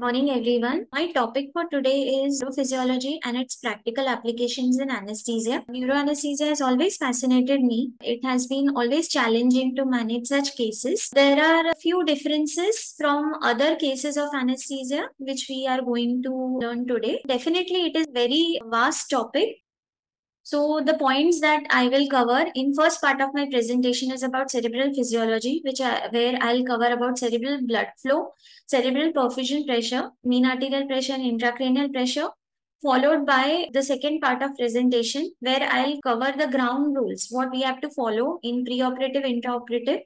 Morning, everyone. My topic for today is neurophysiology and its practical applications in anesthesia. Neuroanesthesia has always fascinated me. It has been always challenging to manage such cases. There are a few differences from other cases of anesthesia which we are going to learn today. Definitely, it is very vast topic. So the points that I will cover in first part of my presentation is about cerebral physiology, where I'll cover about cerebral blood flow, cerebral perfusion pressure, mean arterial pressure, and intracranial pressure, followed by the second part of presentation where I'll cover the ground rules, what we have to follow in preoperative, intraoperative,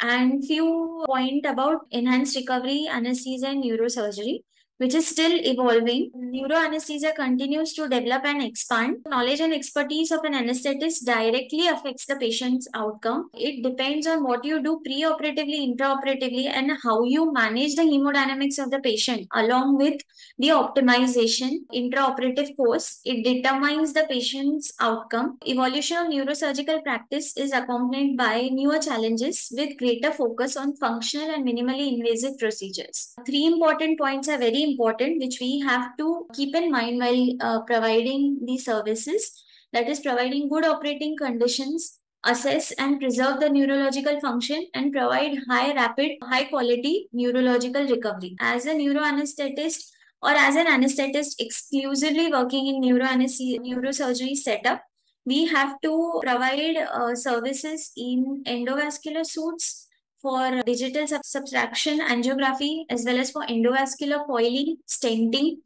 and few point about enhanced recovery, anesthesia, and neurosurgery, which is still evolving. Neuroanesthesia continues to develop and expand. Knowledge and expertise of an anesthetist directly affects the patient's outcome. It depends on what you do preoperatively, intraoperatively, and how you manage the hemodynamics of the patient along with the optimization intraoperative course. It determines the patient's outcome. Evolution of neurosurgical practice is accompanied by newer challenges with greater focus on functional and minimally invasive procedures. Three important points are very important, which we have to keep in mind while providing these services. That is, providing good operating conditions, assess and preserve the neurological function, and provide high quality neurological recovery. As a neuroanesthetist or as an anesthetist exclusively working in neurosurgery setup, we have to provide services in endovascular suits for digital subtraction angiography as well as for endovascular coiling, stenting.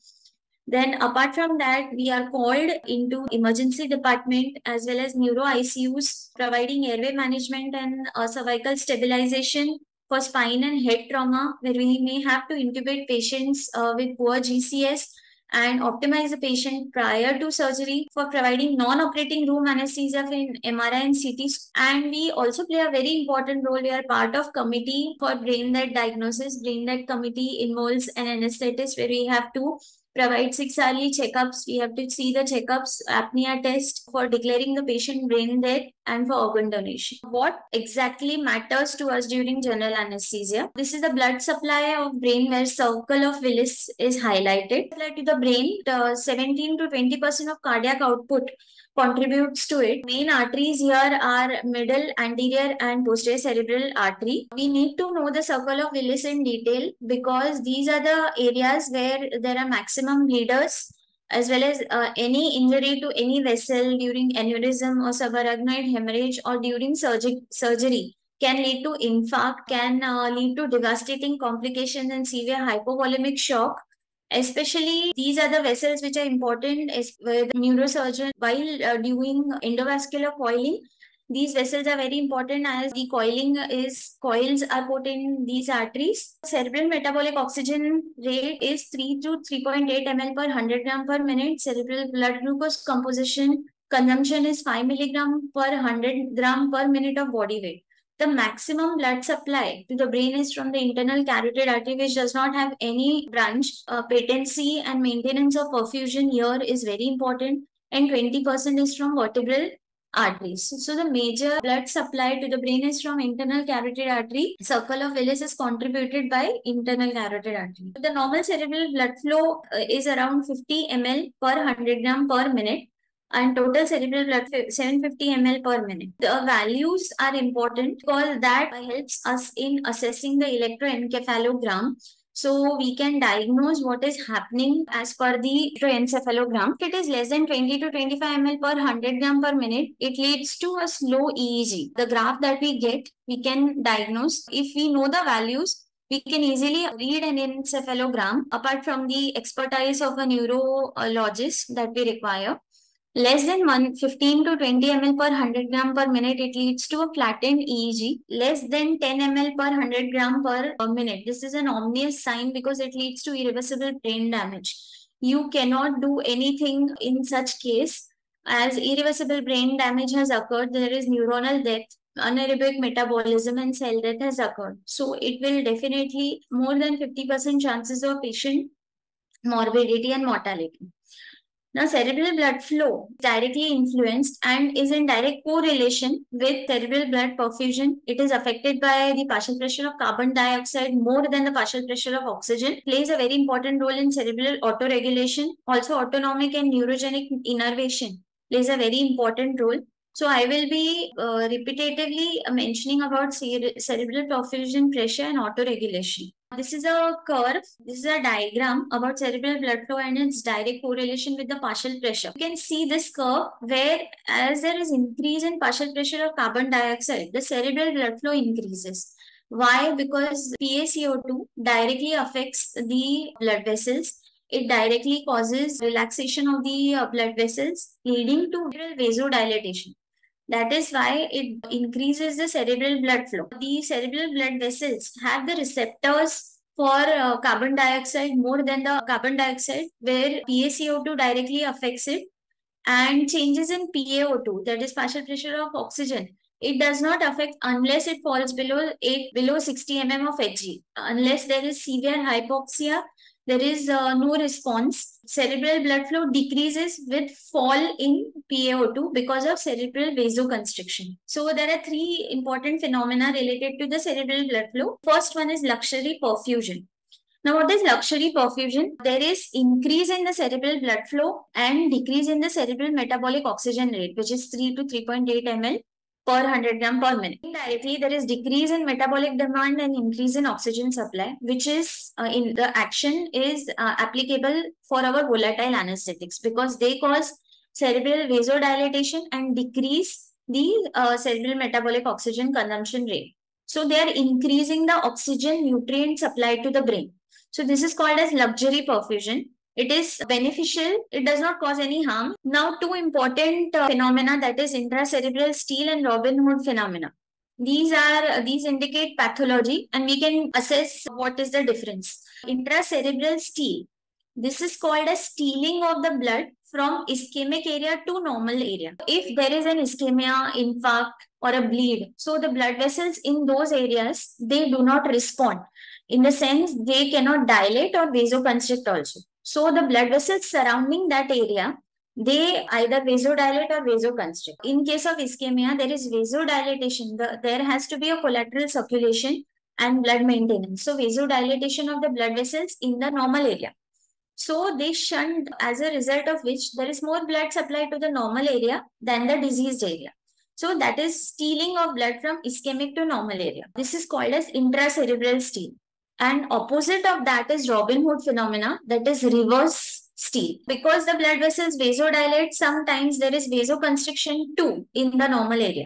Then apart from that, we are called into emergency department as well as neuro ICUs, providing airway management and cervical stabilization for spine and head trauma, where we may have to intubate patients with poor GCS and optimize the patient prior to surgery, for providing non-operating room anesthesia in MRI and CT. And we also play a very important role. We are part of committee for brain death diagnosis. Brain death committee involves an anesthetist where we have to provide 6 hourly checkups. We have to see the checkups, apnea test for declaring the patient brain dead and for organ donation. What exactly matters to us during general anesthesia? This is the blood supply of brain where circle of Willis is highlighted. To the brain, 17 to 20% of cardiac output contributes to it. Main arteries here are middle, anterior, and posterior cerebral artery. We need to know the circle of Willis in detail because these are the areas where there are maximum bleeders, as well as any injury to any vessel during aneurysm or subarachnoid hemorrhage or during surgery can lead to infarct, can lead to devastating complications and severe hypovolemic shock. Especially, these are the vessels which are important with neurosurgeon while doing endovascular coiling. These vessels are very important as the coils are put in these arteries. Cerebral metabolic oxygen rate is 3 to 3.8 ml per 100 gram per minute. Cerebral blood glucose composition consumption is 5 milligram per 100 gram per minute of body weight. The maximum blood supply to the brain is from the internal carotid artery, which does not have any branch. Patency and maintenance of perfusion here is very important, and 20% is from vertebral arteries. So the major blood supply to the brain is from internal carotid artery. Circle of Willis is contributed by internal carotid artery. The normal cerebral blood flow is around 50 ml per 100 gram per minute, and total cerebral blood 750 ml per minute. The values are important because that helps us in assessing the electroencephalogram. So we can diagnose what is happening as per the electroencephalogram. If it is less than 20 to 25 ml per 100 gram per minute, it leads to a slow EEG. The graph that we get, we can diagnose. If we know the values, we can easily read an encephalogram apart from the expertise of a neurologist that we require. Less than 15 to 20 ml per 100 gram per minute, it leads to a flattened EEG. Less than 10 ml per 100 gram per minute. This is an ominous sign because it leads to irreversible brain damage. You cannot do anything in such case as irreversible brain damage has occurred. There is neuronal death, anaerobic metabolism, and cell death has occurred. So it will definitely more than 50% chances of patient morbidity and mortality. Now, cerebral blood flow is directly influenced and is in direct correlation with cerebral blood perfusion. It is affected by the partial pressure of carbon dioxide more than the partial pressure of oxygen. Plays a very important role in cerebral autoregulation. Also, autonomic and neurogenic innervation plays a very important role. So I will be repetitively mentioning about cerebral perfusion pressure and autoregulation. This is a curve, this is a diagram about cerebral blood flow and its direct correlation with the partial pressure. You can see this curve where as there is increase in partial pressure of carbon dioxide, the cerebral blood flow increases. Why? Because PaCO2 directly affects the blood vessels. It directly causes relaxation of the blood vessels, leading to vasodilatation. That is why it increases the cerebral blood flow. The cerebral blood vessels have the receptors for carbon dioxide more than the carbon dioxide, where PaCO2 directly affects it, and changes in PaO2, that is partial pressure of oxygen. It does not affect unless it falls below 60 mm of Hg. Unless there is severe hypoxia, there is no response. Cerebral blood flow decreases with fall in PaO2 because of cerebral vasoconstriction. So there are three important phenomena related to the cerebral blood flow. First one is luxury perfusion. Now, what is luxury perfusion? There is increase in the cerebral blood flow and decrease in the cerebral metabolic oxygen rate, which is 3 to 3.8 ml per 100 gram per minute. Indirectly, there is decrease in metabolic demand and increase in oxygen supply, which is in the action is applicable for our volatile anesthetics because they cause cerebral vasodilatation and decrease the cerebral metabolic oxygen consumption rate. So they are increasing the oxygen nutrient supply to the brain. So this is called as luxury perfusion. It is beneficial. It does not cause any harm. Now, two important phenomena, that is intracerebral steal and Robin Hood phenomena. These indicate pathology, and we can assess what is the difference. Intracerebral steal. This is called as stealing of the blood from ischemic area to normal area. If there is an ischemia, infarct, or a bleed, so the blood vessels in those areas, they do not respond. In the sense, they cannot dilate or vasoconstrict also. So the blood vessels surrounding that area, they either vasodilate or vasoconstrict. In case of ischemia, there is vasodilatation. There has to be a collateral circulation and blood maintenance. So vasodilatation of the blood vessels in the normal area. So they shunt, as a result of which there is more blood supply to the normal area than the diseased area. So that is stealing of blood from ischemic to normal area. This is called as intracerebral steal. And opposite of that is Robin Hood phenomena, that is reverse steal. Because the blood vessels vasodilate, sometimes there is vasoconstriction too in the normal area.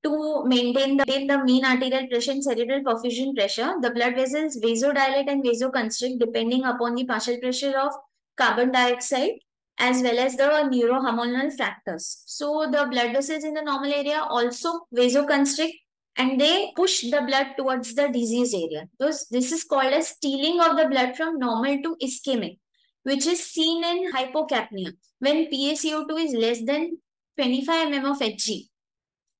To maintain the mean arterial pressure and cerebral perfusion pressure, the blood vessels vasodilate and vasoconstrict depending upon the partial pressure of carbon dioxide as well as the neurohormonal factors. So the blood vessels in the normal area also vasoconstrict and they push the blood towards the diseased area. This is called as stealing of the blood from normal to ischemic, which is seen in hypocapnia when PaCO2 is less than 25 mm of Hg.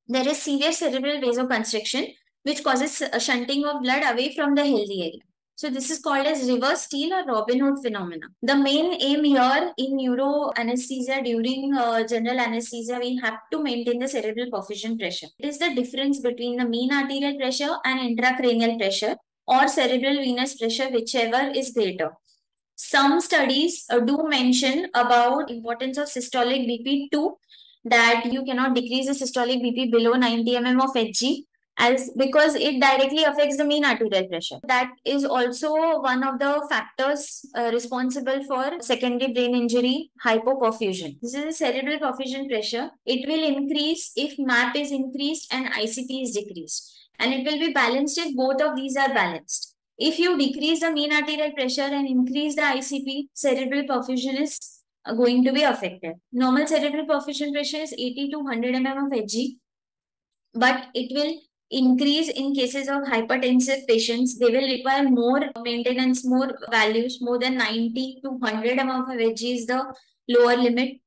There is severe cerebral vasoconstriction, which causes a shunting of blood away from the healthy area. So this is called as reverse steal or Robin Hood phenomena. The main aim here in neuro anesthesia during general anesthesia, we have to maintain the cerebral perfusion pressure. It is the difference between the mean arterial pressure and intracranial pressure or cerebral venous pressure, whichever is greater. Some studies do mention about importance of systolic BP too, that you cannot decrease the systolic BP below 90 mm of Hg as because it directly affects the mean arterial pressure. That is also one of the factors responsible for secondary brain injury, hypoperfusion. This is a cerebral perfusion pressure. It will increase if MAP is increased and ICP is decreased. And it will be balanced if both of these are balanced. If you decrease the mean arterial pressure and increase the ICP, cerebral perfusion is going to be affected. Normal cerebral perfusion pressure is 80 to 100 mm of Hg, but it will increase in cases of hypertensive patients. They will require more maintenance, more values, more than 90 to 100 mm of Hg is the lower limit.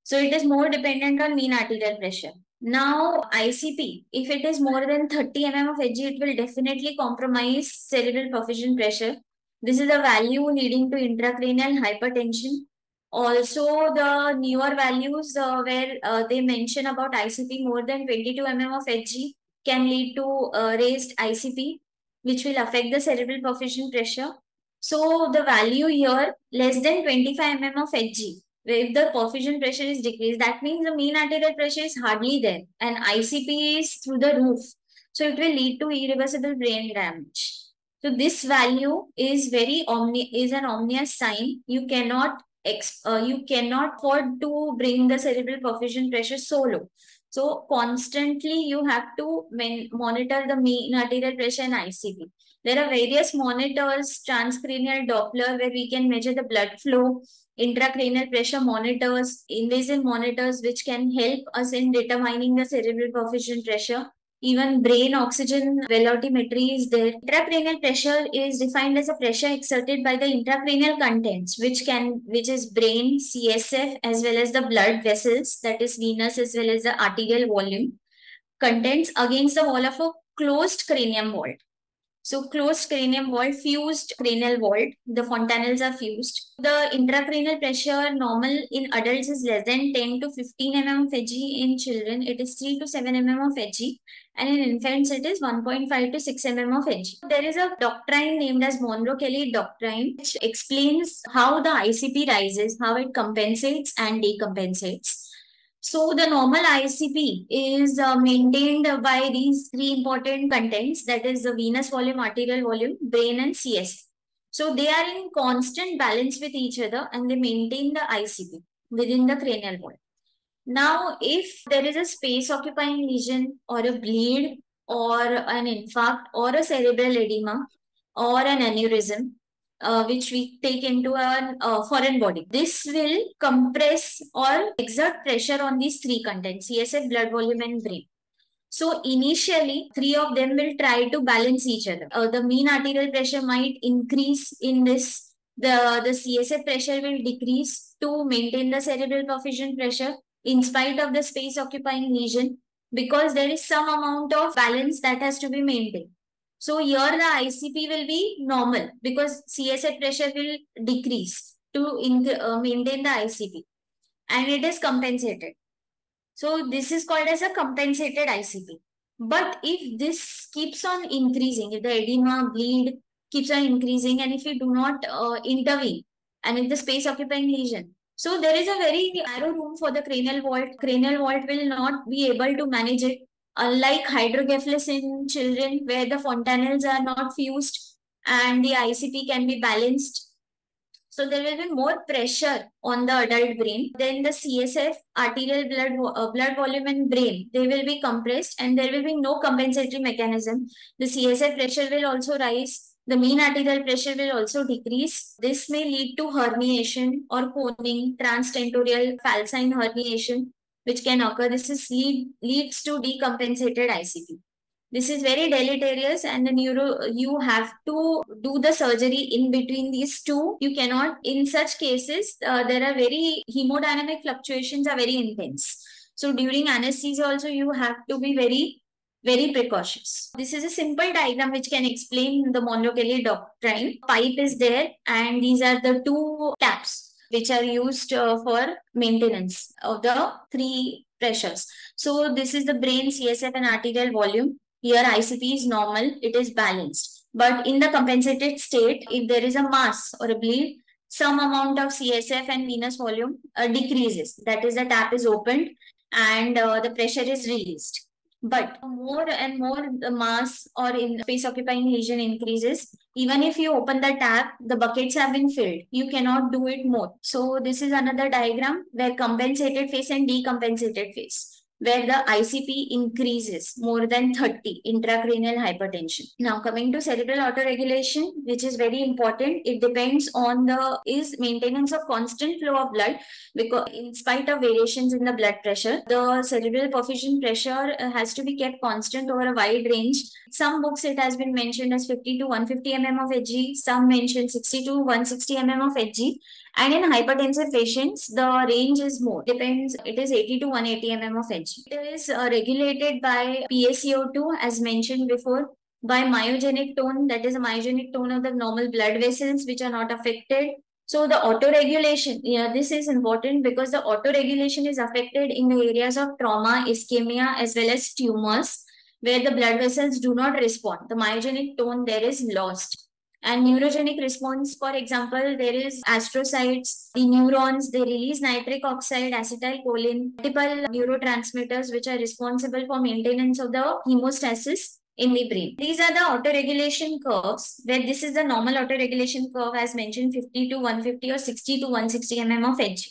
So it is more dependent on mean arterial pressure. Now, ICP, if it is more than 30 mm of Hg, it will definitely compromise cerebral perfusion pressure. This is a value leading to intracranial hypertension. Also, the newer values where they mention about ICP more than 22 mm of Hg can lead to raised ICP, which will affect the cerebral perfusion pressure. So the value here less than 25 mm of Hg, if the perfusion pressure is decreased, that means the mean arterial pressure is hardly there and ICP is through the roof. So it will lead to irreversible brain damage. So this value is is an ominous sign. You cannot afford to bring the cerebral perfusion pressure so low. So constantly you have to monitor the mean arterial pressure and ICP. There are various monitors, transcranial Doppler, where we can measure the blood flow, intracranial pressure monitors, invasive monitors, which can help us in determining the cerebral perfusion pressure. Even brain oxygen velocimetry is there. Intracranial pressure is defined as a pressure exerted by the intracranial contents, which is brain, CSF, as well as the blood vessels, that is venous as well as the arterial volume, contents against the wall of a closed cranium vault. So closed cranium vault, fused cranial vault, the fontanelles are fused. The intracranial pressure normal in adults is less than 10 to 15 mm of Hg. In children, it is 3 to 7 mm of Hg. And in infants, it is 1.5 to 6 mm of Hg. There is a doctrine named as Monro-Kelly doctrine, which explains how the ICP rises, how it compensates and decompensates. So the normal ICP is maintained by these three important contents, that is the venous volume, arterial volume, brain and CS. So they are in constant balance with each other and they maintain the ICP within the cranial wall. Now, if there is a space occupying lesion or a bleed or an infarct or a cerebral edema or an aneurysm, which we take into a foreign body, this will compress or exert pressure on these three contents, CSF, blood volume and brain. So initially, three of them will try to balance each other. The mean arterial pressure might increase in this. The CSF pressure will decrease to maintain the cerebral perfusion pressure in spite of the space occupying lesion, because there is some amount of balance that has to be maintained. So here the ICP will be normal because CSF pressure will decrease to maintain the ICP, and it is compensated. So this is called as a compensated ICP. But if this keeps on increasing, if the edema, bleed keeps on increasing, and if you do not intervene, and if the space occupying lesion, so there is a very narrow room for the cranial vault will not be able to manage it. Unlike hydrocephalus in children, where the fontanelles are not fused and the ICP can be balanced, so there will be more pressure on the adult brain. Then the CSF, arterial blood volume and brain, they will be compressed and there will be no compensatory mechanism. The CSF pressure will also rise. The mean arterial pressure will also decrease. This may lead to herniation or coning, transtentorial falcine herniation, which can occur. Leads to decompensated ICP. This is very deleterious, and the you have to do the surgery in between these two. You cannot, in such cases, there are very hemodynamic fluctuations are very intense. So during anesthesia also you have to be very precautious. This is a simple diagram which can explain the Monro-Kelly doctrine. Pipe is there and these are the two taps which are used for maintenance of the three pressures. So this is the brain, CSF and arterial volume. Here ICP is normal, it is balanced. But in the compensated state, if there is a mass or a bleed, some amount of CSF and venous volume decreases. That is, the tap is opened and the pressure is released. But more and more the mass or in space occupying lesion increases. Even if you open the tap, the buckets have been filled. You cannot do it more. So this is another diagram where compensated phase and decompensated phase, where the ICP increases more than 30, intracranial hypertension. Now coming to cerebral autoregulation, which is very important. It depends on is maintenance of constant flow of blood, because in spite of variations in the blood pressure, the cerebral perfusion pressure has to be kept constant over a wide range. Some books it has been mentioned as 50 to 150 mm of Hg, some mention 60 to 160 mm of Hg. And in hypertensive patients, the range is more. Depends, it is 80 to 180 mm of Hg. It is regulated by PaCO2, as mentioned before, by myogenic tone, that is a myogenic tone of the normal blood vessels which are not affected. So the autoregulation, yeah, this is important because the autoregulation is affected in the areas of trauma, ischemia, as well as tumors, where the blood vessels do not respond. The myogenic tone there is lost. And neurogenic response, for example, there is astrocytes, the neurons, they release nitric oxide, acetylcholine, multiple neurotransmitters which are responsible for maintenance of the hemostasis in the brain. These are the autoregulation curves, where this is the normal autoregulation curve as mentioned, 50 to 150 or 60 to 160 mm of edge.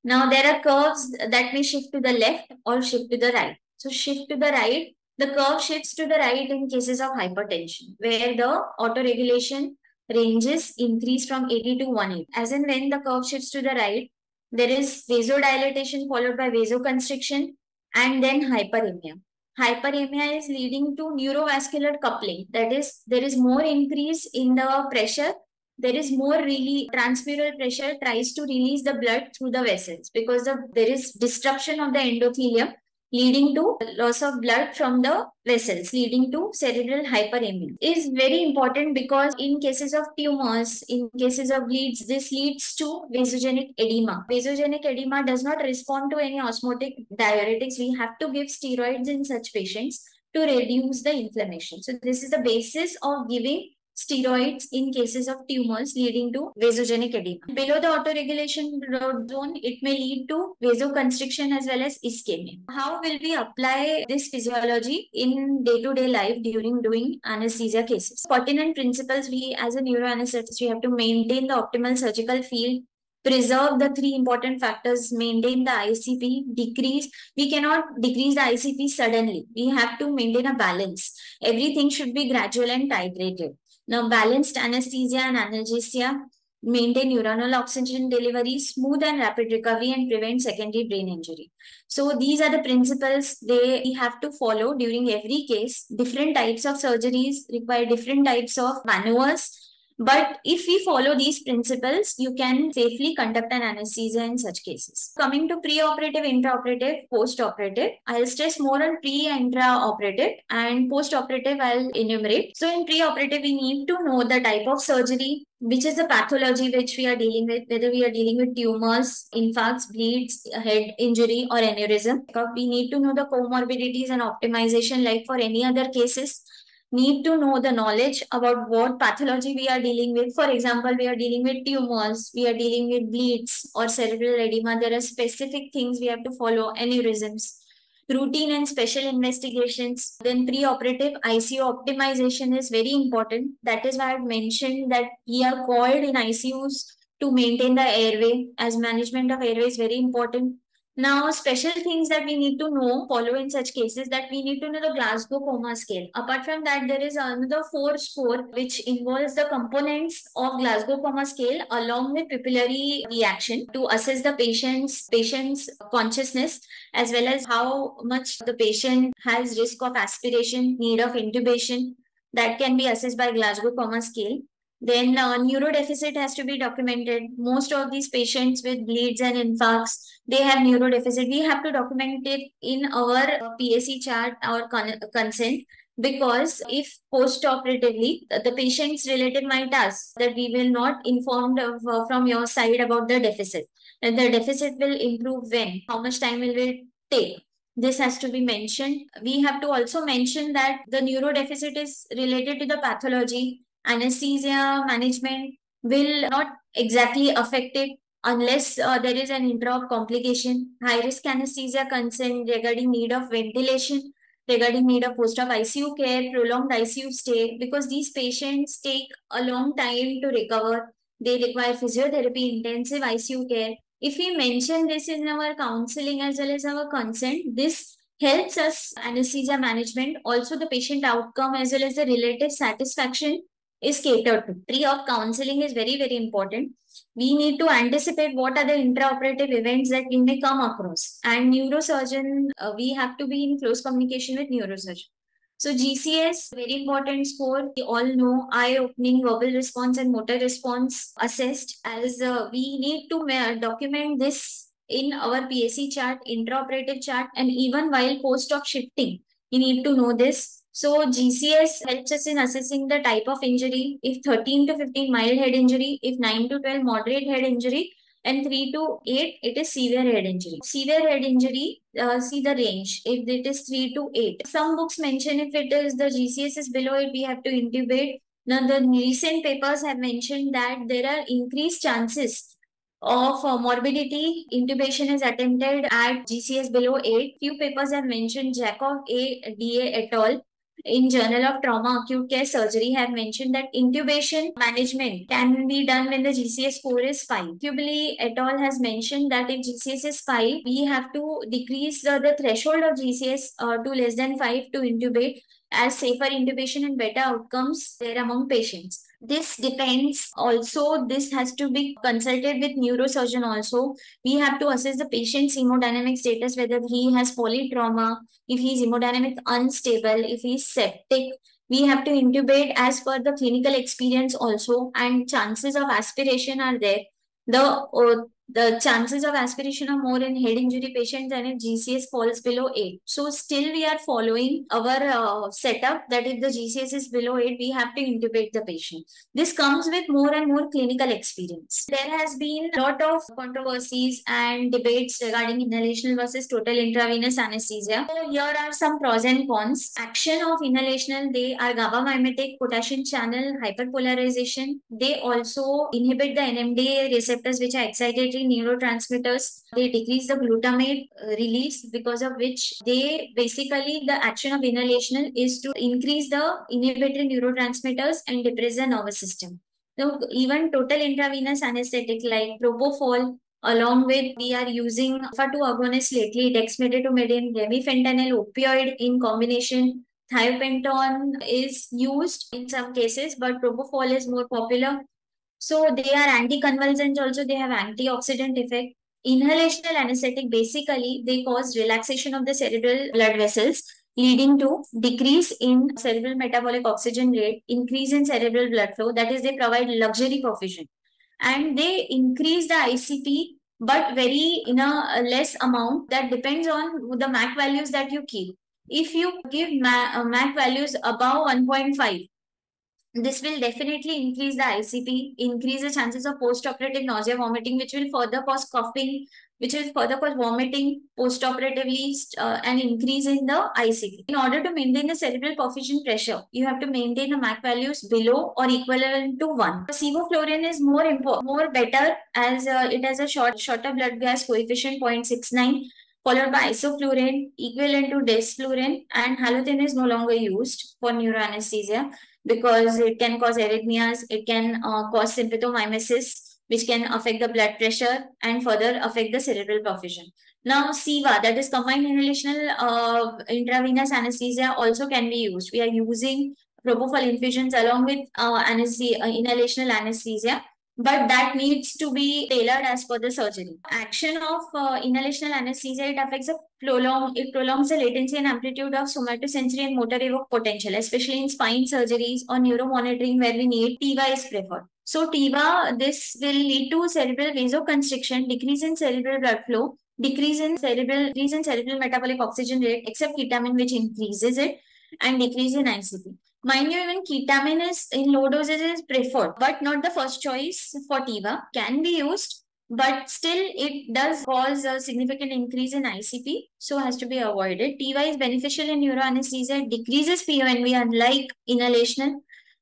Now there are curves that may shift to the left or shift to the right. So shift to the right, the curve shifts to the right in cases of hypertension, where the autoregulation ranges increase from 80 to 180. As in when the curve shifts to the right, there is vasodilatation followed by vasoconstriction and then hyperemia. Hyperemia is leading to neurovascular coupling. That is, there is more increase in the pressure. There is more really transmural pressure tries to release the blood through the vessels because there is disruption of the endothelium leading to loss of blood from the vessels, leading to cerebral hyperemia. Is very important because in cases of tumors, in cases of bleeds, this leads to vasogenic edema. Vasogenic edema does not respond to any osmotic diuretics. We have to give steroids in such patients to reduce the inflammation. So this is the basis of giving steroids in cases of tumors leading to vasogenic edema. Below the autoregulation zone, it may lead to vasoconstriction as well as ischemia. How will we apply this physiology in day-to-day life during doing anesthesia cases? Pertinent principles, we as a neuroanesthetist, we have to maintain the optimal surgical field, preserve the three important factors, maintain the ICP, decrease. We cannot decrease the ICP suddenly. We have to maintain a balance. Everything should be gradual and titrated. Now, balanced anesthesia and analgesia, maintain neuronal oxygen delivery, smooth and rapid recovery, and prevent secondary brain injury. So these are the principles we have to follow during every case. Different types of surgeries require different types of maneuvers. But if we follow these principles, you can safely conduct an anesthesia in such cases. Coming to preoperative, intraoperative, postoperative, I'll stress more on pre and intraoperative, and postoperative I'll enumerate. So in preoperative, we need to know the type of surgery, which is the pathology which we are dealing with, whether we are dealing with tumors, infarcts, bleeds, head injury, or aneurysm. We need to know the comorbidities and optimization like for any other cases. Need to know the knowledge about what pathology we are dealing with. For example, we are dealing with tumors, we are dealing with bleeds or cerebral edema. There are specific things we have to follow, aneurysms, routine and special investigations. Then preoperative ICU optimization is very important. That is why I mentioned that we are called in ICUs to maintain the airway, as management of airway is very important. Now, special things that we need to know, follow in such cases, that we need to know the Glasgow Coma Scale. Apart from that, there is another 4 score which involves the components of Glasgow Coma Scale along with pupillary reaction to assess the patient's consciousness, as well as how much the patient has risk of aspiration, need of intubation. That can be assessed by Glasgow Coma Scale. Then neurodeficit has to be documented. Most of these patients with bleeds and infarcts, they have neurodeficit. We have to document it in our PAC chart, our consent, because if post-operatively the patient's relative might ask that we will not informed from your side about the deficit, and the deficit will improve when, how much time will it take. This has to be mentioned. We have to also mention that the neurodeficit is related to the pathology. Anesthesia management will not exactly affect it unless there is an intra-op complication. High-risk anesthesia consent regarding need of ventilation, regarding need of post-op ICU care, prolonged ICU stay, because these patients take a long time to recover. They require physiotherapy, intensive ICU care. If we mention this in our counseling as well as our consent, this helps us anesthesia management, also the patient outcome as well as the relative satisfaction is catered to. Pre-op counseling is very, very important. We need to anticipate what are the intraoperative events that we may come across. And neurosurgeon, we have to be in close communication with neurosurgeon. So GCS, very important score. We all know eye-opening, verbal response and motor response assessed, as we need to document this in our PAC chart, intraoperative chart, and even while post-op shifting. You need to know this. So GCS helps us in assessing the type of injury. If 13 to 15 mild head injury, if 9 to 12 moderate head injury, and 3 to 8 it is severe head injury. Severe head injury, see the range. If it is 3 to 8, some books mention if it is the GCS is below it, we have to intubate. Now the recent papers have mentioned that there are increased chances of morbidity. Intubation is attempted at GCS below 8. Few papers have mentioned Jacob A. DA et al. in Journal of Trauma Acute Care Surgery have mentioned that intubation management can be done when the GCS score is 5. Kubli et al. Has mentioned that if GCS is 5, we have to decrease the threshold of GCS to less than 5 to intubate, as safer intubation and better outcomes there among patients. This depends also, this has to be consulted with neurosurgeon also. We have to assess the patient's hemodynamic status, whether he has polytrauma, if he is hemodynamic unstable, if he is septic. We have to intubate as per the clinical experience also, and chances of aspiration are there. The chances of aspiration are more in head injury patients than if GCS falls below 8. So still we are following our setup that if the GCS is below 8, we have to intubate the patient. This comes with more and more clinical experience. There has been a lot of controversies and debates regarding inhalational versus total intravenous anesthesia. So here are some pros and cons. Action of inhalational, they are GABA mimetic, potassium channel hyperpolarization. They also inhibit the NMDA receptors, which are excitatory neurotransmitters. They decrease the glutamate release, because of which they basically, the action of inhalational is to increase the inhibitory neurotransmitters and depress the nervous system. So even total intravenous anesthetic like propofol, along with we are using alpha-2 agonists lately, dexmedetomidine, remifentanil, opioid in combination. Thiopenton is used in some cases, but propofol is more popular. So they are anticonvulsants also, they have antioxidant effect. Inhalational anesthetic, basically they cause relaxation of the cerebral blood vessels, leading to decrease in cerebral metabolic oxygen rate, increase in cerebral blood flow. That is, they provide luxury perfusion. And they increase the ICP, but very in a less amount. That depends on the MAC values that you keep. If you give MAC values above 1.5, this will definitely increase the ICP, increase the chances of post-operative nausea, vomiting, which will further cause coughing, which will further cause vomiting post-operatively, and increase in the ICP. In order to maintain the cerebral perfusion pressure, you have to maintain the MAC values below or equivalent to 1. Sevoflurane is more better, as it has a shorter blood gas coefficient 0.69, followed by isoflurane equivalent to desflurane, and halothane is no longer used for neuroanesthesia because it can cause arrhythmias, it can cause sympathomimesis, which can affect the blood pressure and further affect the cerebral perfusion. Now, SIVA, that is combined inhalational intravenous anesthesia, also can be used. We are using propofol infusions along with inhalational anesthesia, but that needs to be tailored as per the surgery. Action of inhalational anesthesia, it affects it prolongs the latency and amplitude of somatosensory and motor evoked potential, especially in spine surgeries or neuromonitoring where we need TIVA is preferred. So TIVA, this will lead to cerebral vasoconstriction, decrease in cerebral blood flow, decrease in cerebral metabolic oxygen rate, except ketamine, which increases it, and decrease in ICP. Mind you, even ketamine is in low doses is preferred, but not the first choice for TIVA. Can be used, but still it does cause a significant increase in ICP, so has to be avoided. TIVA is beneficial in neuroanesthesia, decreases PONV unlike inhalational,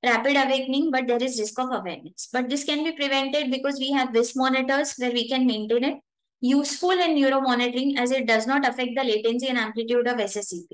rapid awakening, but there is risk of awareness. But this can be prevented because we have WIS monitors where we can maintain it. Useful in neuromonitoring as it does not affect the latency and amplitude of SSEP.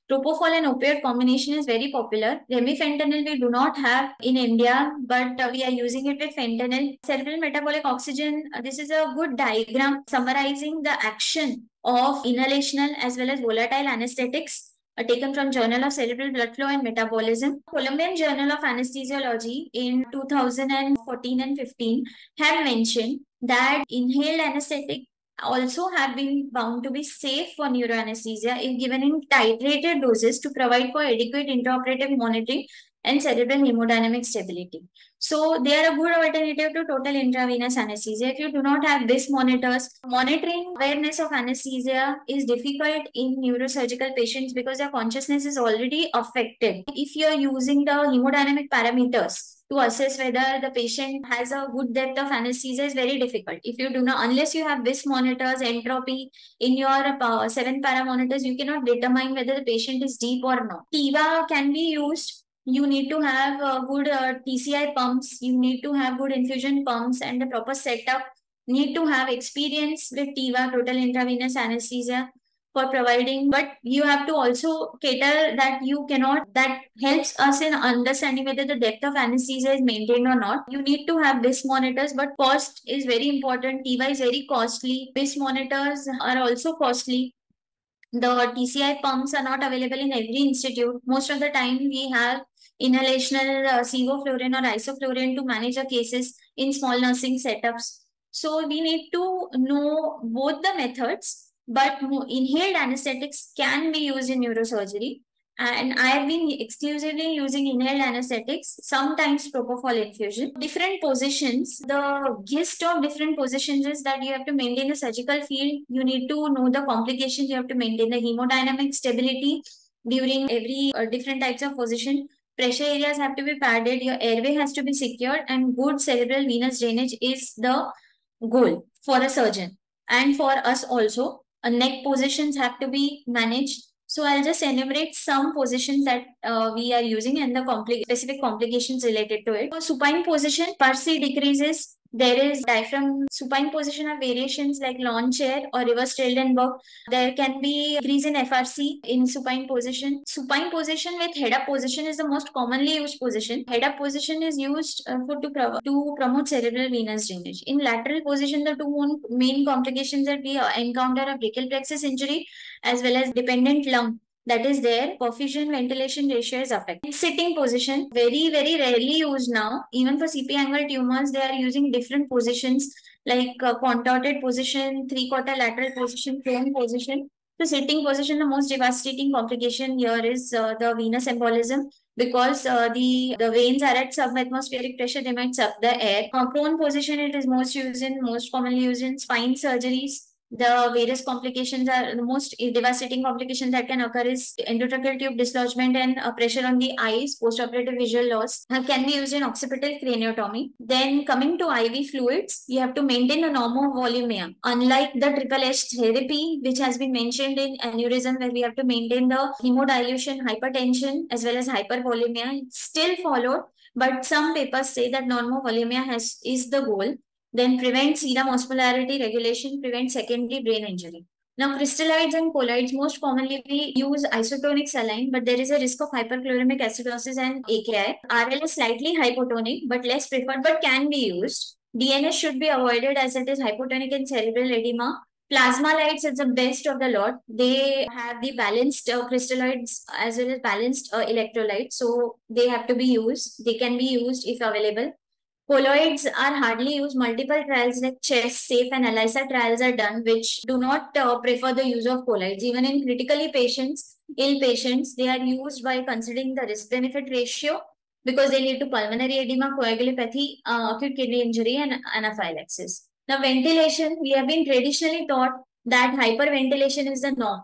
Propofol and opioid combination is very popular. Remifentanil we do not have in India, but we are using it with fentanyl. Cerebral metabolic oxygen, this is a good diagram summarizing the action of inhalational as well as volatile anesthetics taken from Journal of Cerebral Blood Flow and Metabolism. Colombian Journal of Anesthesiology in 2014 and 15 have mentioned that inhaled anesthetic also have been found to be safe for neuroanesthesia if given in titrated doses to provide for adequate intraoperative monitoring and cerebral hemodynamic stability. So they are a good alternative to total intravenous anesthesia. If you do not have these monitors, monitoring awareness of anesthesia is difficult in neurosurgical patients because their consciousness is already affected. If you are using the hemodynamic parameters to assess whether the patient has a good depth of anesthesia is very difficult. If you do not, unless you have WIS monitors, entropy in your 7 para monitors, you cannot determine whether the patient is deep or not. TIVA can be used. You need to have good TCI pumps. You need to have good infusion pumps and the proper setup. Need to have experience with TIVA, total intravenous anesthesia, for providing, but you have to also cater that you cannot, that helps us in understanding whether the depth of anesthesia is maintained or not. You need to have WIS monitors, but cost is very important. TIVA is very costly. WIS monitors are also costly. The TCI pumps are not available in every institute. Most of the time we have inhalational sevoflurane or isoflurane to manage the cases in small nursing setups. So we need to know both the methods, but inhaled anesthetics can be used in neurosurgery. And I have been exclusively using inhaled anesthetics, sometimes propofol infusion. Different positions. The gist of different positions is that you have to maintain the surgical field. You need to know the complications. You have to maintain the hemodynamic stability during every different types of position. Pressure areas have to be padded. Your airway has to be secured, and good cerebral venous drainage is the goal for a surgeon and for us also. Neck positions have to be managed. So I'll just enumerate some positions that we are using and the specific complications related to it. So supine position, per se decreases. There is diaphragm supine position of variations like lawn chair or reverse Trendelenburg. There can be increase in FRC in supine position. Supine position with head up position is the most commonly used position. Head up position is used to promote cerebral venous drainage. In lateral position, the two main complications that we encounter are brachial plexus injury as well as dependent lung that is there. Perfusion ventilation ratio is affected. Sitting position, very, very rarely used now. Even for CP angle tumors, they are using different positions like contorted position, three-quarter lateral position, prone position. The sitting position, the most devastating complication here is the venous embolism because the veins are at subatmospheric pressure, they might suck the air. Prone position, it is most commonly used in spine surgeries. The various complications are the most devastating complications that can occur is endotracheal tube dislodgement and pressure on the eyes, postoperative visual loss can be used in occipital craniotomy. Then coming to IV fluids, you have to maintain a normovolumia. Unlike the triple H therapy, which has been mentioned in aneurysm, where we have to maintain the hemodilution, hypertension, as well as hypervolemia, it's still followed. But some papers say that normovolemia is the goal. Then prevent serum osmolarity regulation, prevent secondary brain injury. Now, crystalloids and colloids, most commonly we use isotonic saline, but there is a risk of hyperchloremic acidosis and AKI. RL is slightly hypotonic, but less preferred, but can be used. DNS should be avoided as it is hypotonic in cerebral edema. Plasma lights is the best of the lot. They have the balanced crystalloids as well as balanced electrolytes, so they have to be used. They can be used if available. Colloids are hardly used. Multiple trials like CHESS, SAFE, and ELISA trials are done, which do not prefer the use of colloids. Even in critically ill patients, they are used by considering the risk-benefit ratio because they lead to pulmonary edema, coagulopathy, acute kidney injury, and anaphylaxis. Now, ventilation, we have been traditionally taught that hyperventilation is the norm.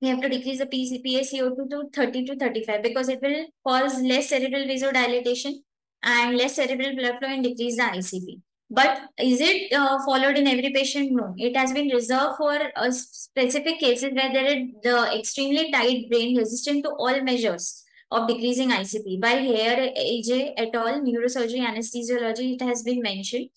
We have to decrease the PaCO2 to 30 to 35 because it will cause less cerebral vasodilatation and less cerebral blood flow and decrease the ICP. But is it followed in every patient? No. It has been reserved for specific cases where there is the extremely tight brain resistant to all measures of decreasing ICP. By Hare, AJ et al., neurosurgery, anesthesiology, it has been mentioned.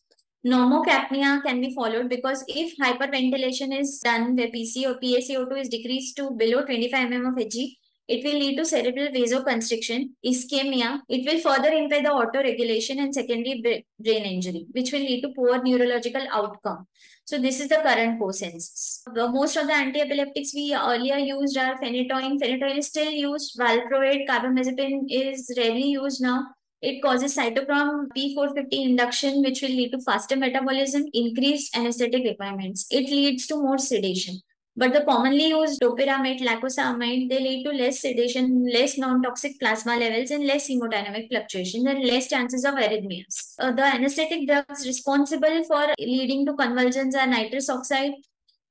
Normocapnia can be followed because if hyperventilation is done where PaCO2 is decreased to below 25 mm of Hg, it will lead to cerebral vasoconstriction, ischemia. It will further impair the autoregulation and secondary brain injury, which will lead to poor neurological outcome. So this is the current consensus. Most of the anti-epileptics we earlier used are phenytoin. Phenytoin is still used. Valproate, carbamazepine is rarely used now. It causes cytochrome P450 induction, which will lead to faster metabolism, increased anesthetic requirements. It leads to more sedation. But the commonly used topiramate, lacosamide, they lead to less sedation, less non-toxic plasma levels, and less hemodynamic fluctuations, and less chances of arrhythmias. The anesthetic drugs responsible for leading to convulsions are nitrous oxide,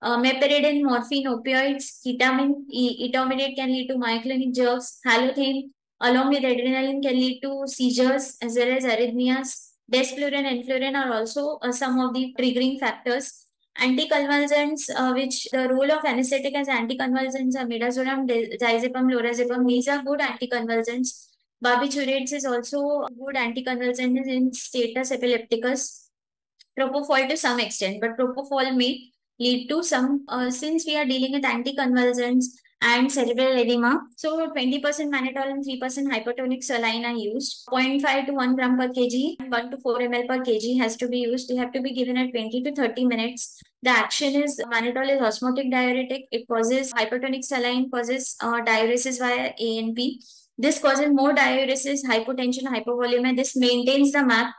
meperidine, morphine, opioids, ketamine, etomidate can lead to myoclonic jerks, halothane, along with adrenaline, can lead to seizures as well as arrhythmias. Desflurane and enflurane are also some of the triggering factors. Anticonvulsants, which the role of anesthetic as anticonvulsants are midazolam, diazepam, lorazepam. These are good anticonvulsants. Barbiturates is also good anticonvulsant in status epilepticus. Propofol to some extent, but propofol may lead to some, since we are dealing with anticonvulsants and cerebral edema. So 20% mannitol and 3% hypertonic saline are used. 0.5 to 1 gram per kg and 1 to 4 ml per kg has to be used. They have to be given at 20 to 30 minutes. The action is mannitol is osmotic diuretic. It causes hypertonic saline, causes diuresis via ANP. This causes more diuresis, hypotension, hypovolemia. This maintains the MAP.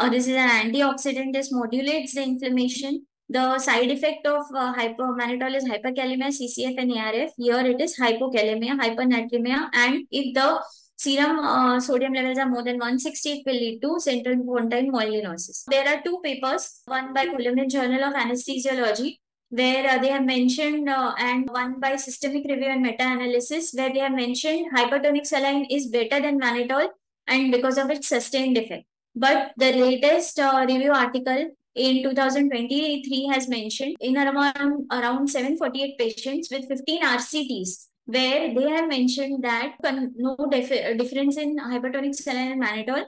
This is an antioxidant. This modulates the inflammation. The side effect of hypomannitol is hyperkalemia, CCF, and ARF. Here it is hypokalemia, hypernatremia, and if the serum sodium levels are more than 160, it will lead to central pontine myelinosis. There are two papers, one by Columbine Journal of Anesthesiology, where they have mentioned, and one by Systemic Review and Meta-Analysis, where they have mentioned hypertonic saline is better than mannitol, and because of its sustained effect. But the latest review article in 2023 has mentioned in around 748 patients with 15 RCTs, where they have mentioned that no difference in hypertonic saline and mannitol.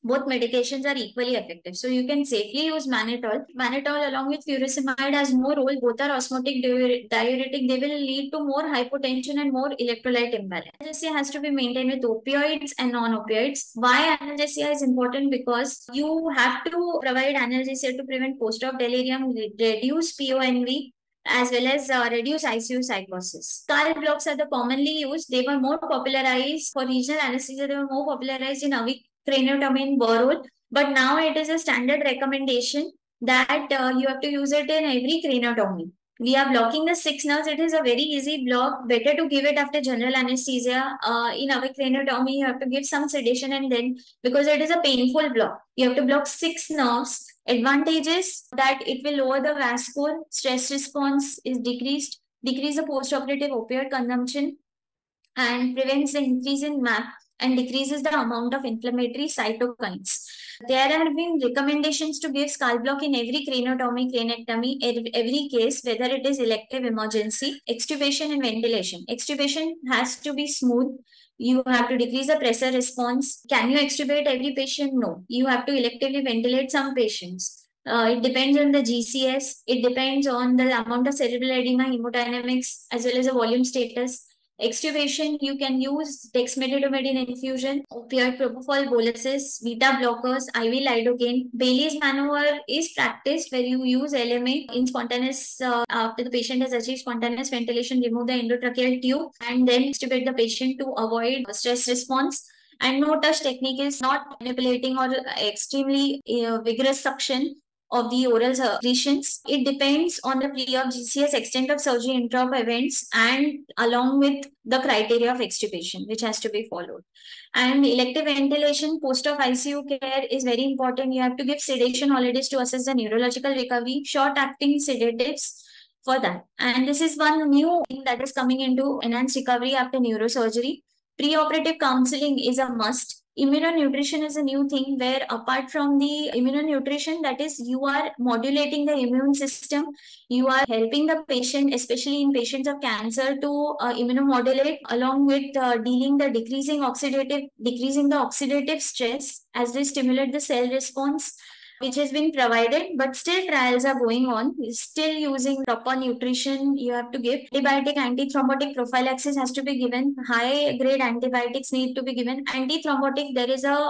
Both medications are equally effective. So you can safely use mannitol. Mannitol along with furosemide has more role. Both are osmotic diuretic. They will lead to more hypotension and more electrolyte imbalance. Analgesia has to be maintained with opioids and non-opioids. Why analgesia is important? Because you have to provide analgesia to prevent post-op delirium, reduce PONV, as well as reduce ICU psychosis. Skull blocks are the commonly used. They were more popularized for regional anesthesia. They were more popularized in Avik craniotomy in Burrow, but now it is a standard recommendation that you have to use it in every craniotomy. We are blocking the six nerves. It is a very easy block. Better to give it after general anesthesia. In our craniotomy, you have to give some sedation and then, because it is a painful block, you have to block six nerves. Advantages that it will lower the vascular stress response is decreased, decrease the post-operative opioid consumption, and prevents the increase in MAP and decreases the amount of inflammatory cytokines. There have been recommendations to give skull block in every craniotomy, craniectomy, every case, whether it is elective, emergency. Extubation and ventilation. Extubation has to be smooth. You have to decrease the pressure response. Can you extubate every patient? No. You have to electively ventilate some patients. It depends on the GCS. It depends on the amount of cerebral edema, hemodynamics, as well as the volume status. Extubation, you can use dexmedetomidine infusion, opioid propofol boluses, beta blockers, IV lidocaine. Bailey's maneuver is practiced where you use LMA in spontaneous, after the patient has achieved spontaneous ventilation, remove the endotracheal tube and then extubate the patient to avoid stress response. And no touch technique is not manipulating or extremely vigorous suction of the oral secretions. It depends on the pre-op GCS, extent of surgery, intra-op events, and along with the criteria of extubation, which has to be followed. And elective ventilation, post-op ICU care is very important. You have to give sedation holidays to assess the neurological recovery, short-acting sedatives for that. And this is one new thing that is coming into enhanced recovery after neurosurgery. Pre-operative counseling is a must. Immunonutrition is a new thing where apart from the immunonutrition, that is you are modulating the immune system, you are helping the patient, especially in patients of cancer, to immunomodulate along with decreasing the oxidative stress as they stimulate the cell response, which has been provided, but still trials are going on. Still using proper nutrition you have to give. Antibiotic, antithrombotic prophylaxis has to be given. High grade antibiotics need to be given. Antithrombotic,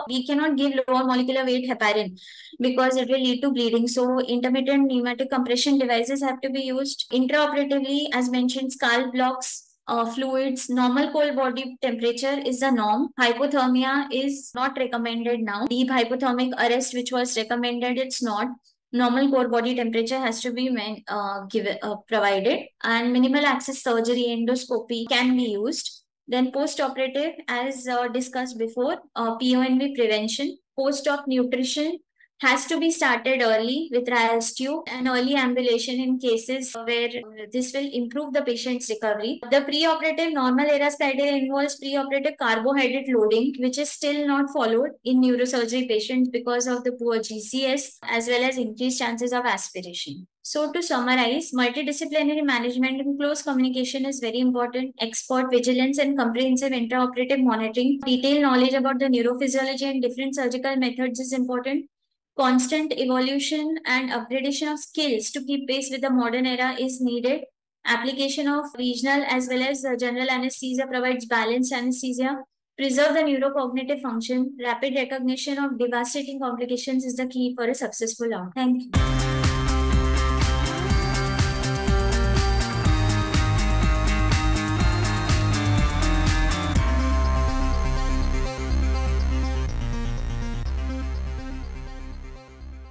we cannot give lower molecular weight heparin because it will lead to bleeding. So intermittent pneumatic compression devices have to be used. Intraoperatively, as mentioned, skull blocks, fluids, normal cold body temperature is the norm. Hypothermia is not recommended now. Deep hypothermic arrest, which was recommended, it's not. Normal core body temperature has to be provided, and minimal access surgery endoscopy can be used. Then post-operative, as discussed before, PONV prevention. Post-op nutrition has to be started early with Ryle's tube and early ambulation in cases where this will improve the patient's recovery. The preoperative normal ERAS criteria involves preoperative carbohydrate loading, which is still not followed in neurosurgery patients because of the poor GCS as well as increased chances of aspiration. So to summarize, multidisciplinary management and close communication is very important. Expert vigilance and comprehensive intraoperative monitoring. Detailed knowledge about the neurophysiology and different surgical methods is important. Constant evolution and upgradation of skills to keep pace with the modern era is needed. Application of regional as well as general anesthesia provides balanced anesthesia. Preserve the neurocognitive function. Rapid recognition of devastating complications is the key for a successful outcome. Thank you.